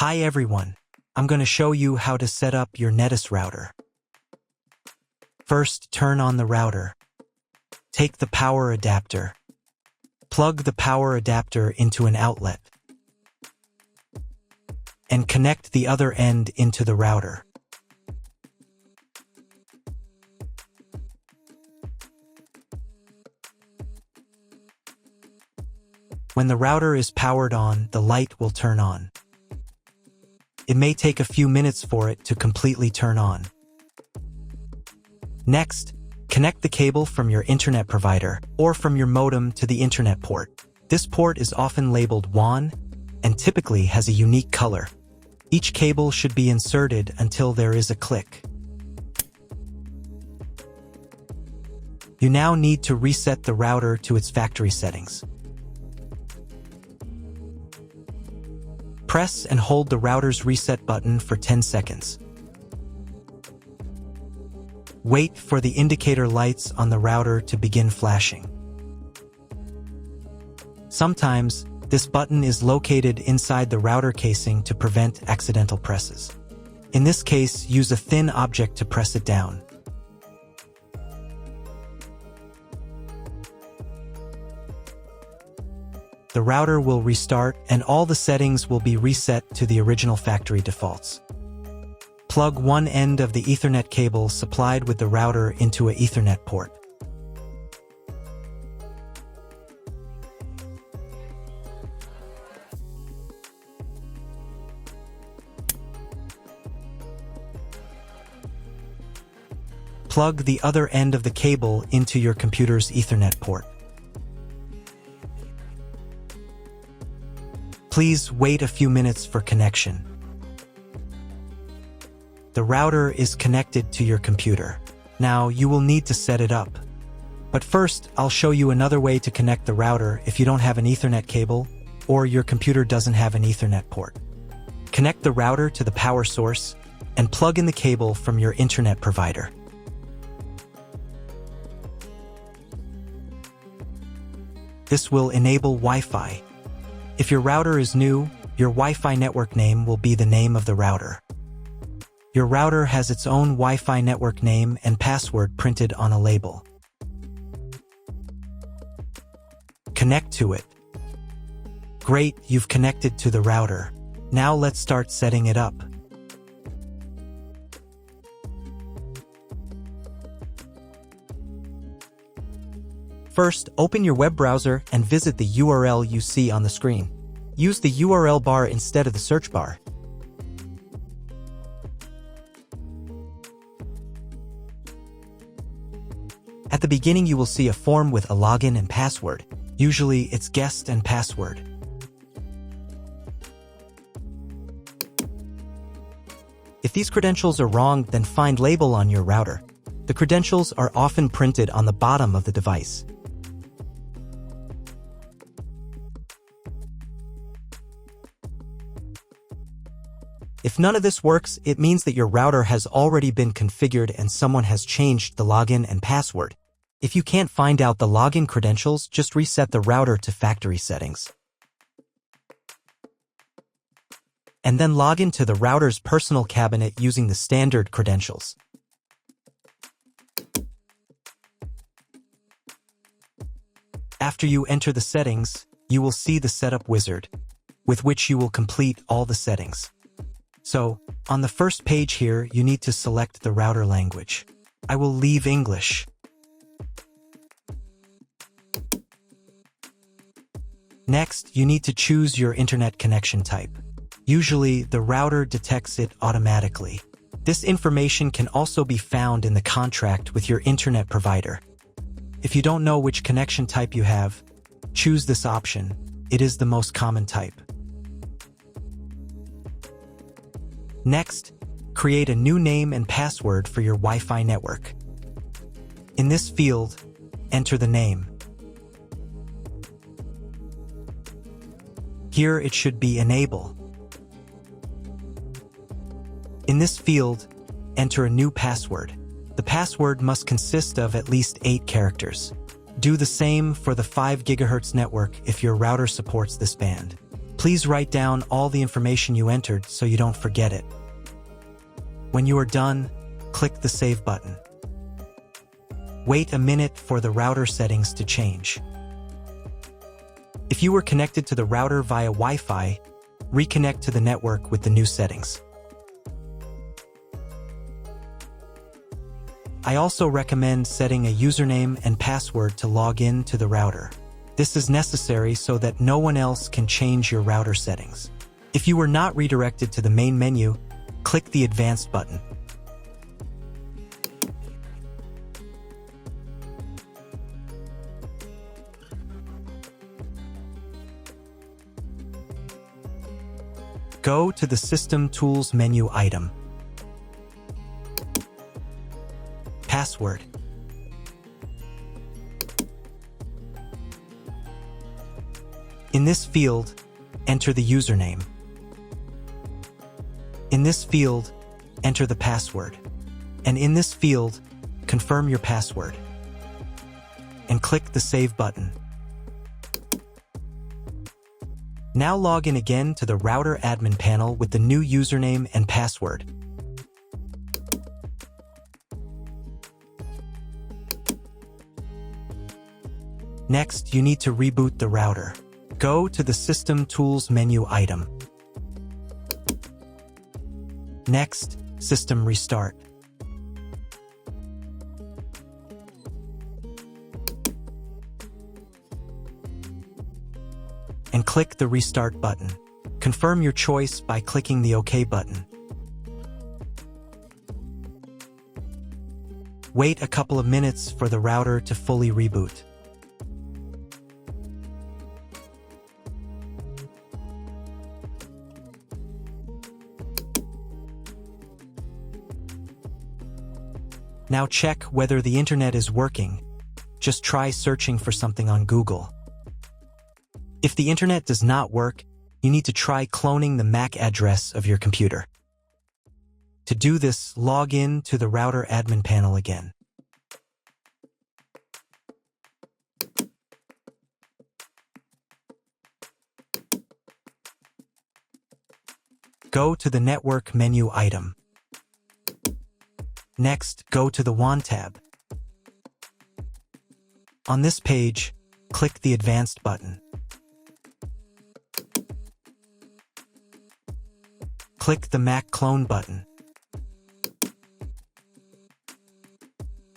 Hi everyone, I'm going to show you how to set up your Netis router. First, turn on the router. Take the power adapter. Plug the power adapter into an outlet. And connect the other end into the router. When the router is powered on, the light will turn on. It may take a few minutes for it to completely turn on. Next, connect the cable from your internet provider or from your modem to the internet port. This port is often labeled WAN and typically has a unique color. Each cable should be inserted until there is a click. You now need to reset the router to its factory settings. Press and hold the router's reset button for 10 seconds. Wait for the indicator lights on the router to begin flashing. Sometimes, this button is located inside the router casing to prevent accidental presses. In this case, use a thin object to press it down. The router will restart and all the settings will be reset to the original factory defaults. Plug one end of the Ethernet cable supplied with the router into an Ethernet port. Plug the other end of the cable into your computer's Ethernet port. Please wait a few minutes for connection. The router is connected to your computer. Now you will need to set it up. But first, I'll show you another way to connect the router if you don't have an Ethernet cable or your computer doesn't have an Ethernet port. Connect the router to the power source and plug in the cable from your internet provider. This will enable Wi-Fi. If your router is new, your Wi-Fi network name will be the name of the router. Your router has its own Wi-Fi network name and password printed on a label. Connect to it. Great, you've connected to the router. Now let's start setting it up. First, open your web browser and visit the URL you see on the screen. Use the URL bar instead of the search bar. At the beginning, you will see a form with a login and password. Usually, it's guest and password. If these credentials are wrong, then find label on your router. The credentials are often printed on the bottom of the device. If none of this works, it means that your router has already been configured and someone has changed the login and password. If you can't find out the login credentials, just reset the router to factory settings. And then log into the router's personal cabinet using the standard credentials. After you enter the settings, you will see the setup wizard, with which you will complete all the settings. So, on the first page here, you need to select the router language. I will leave English. Next, you need to choose your internet connection type. Usually, the router detects it automatically. This information can also be found in the contract with your internet provider. If you don't know which connection type you have, choose this option. It is the most common type. Next, create a new name and password for your Wi-Fi network. In this field, enter the name. Here it should be Enable. In this field, enter a new password. The password must consist of at least 8 characters. Do the same for the 5 GHz network if your router supports this band. Please write down all the information you entered so you don't forget it. When you are done, click the Save button. Wait a minute for the router settings to change. If you were connected to the router via Wi-Fi, reconnect to the network with the new settings. I also recommend setting a username and password to log in to the router. This is necessary so that no one else can change your router settings. If you were not redirected to the main menu, click the Advanced button. Go to the System Tools menu item. Password. In this field, enter the username. In this field, enter the password. And in this field, confirm your password. And click the Save button. Now log in again to the router admin panel with the new username and password. Next, you need to reboot the router. Go to the System Tools menu item. Next, System Restart. And click the Restart button. Confirm your choice by clicking the OK button. Wait a couple of minutes for the router to fully reboot. Now check whether the internet is working. Just try searching for something on Google. If the internet does not work, you need to try cloning the MAC address of your computer. To do this, log in to the router admin panel again. Go to the Network menu item. Next, go to the WAN tab. On this page, click the Advanced button. Click the MAC clone button.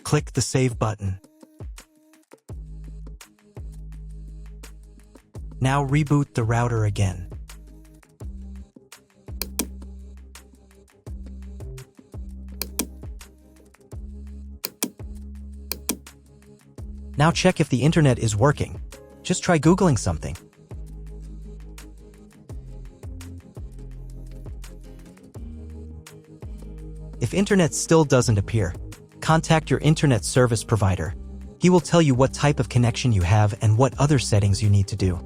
Click the Save button. Now reboot the router again. Now check if the internet is working. Just try Googling something. If internet still doesn't appear, contact your internet service provider. He will tell you what type of connection you have and what other settings you need to do.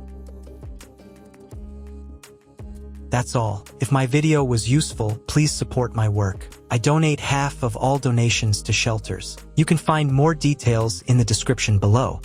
That's all. If my video was useful, please support my work. I donate half of all donations to shelters. You can find more details in the description below.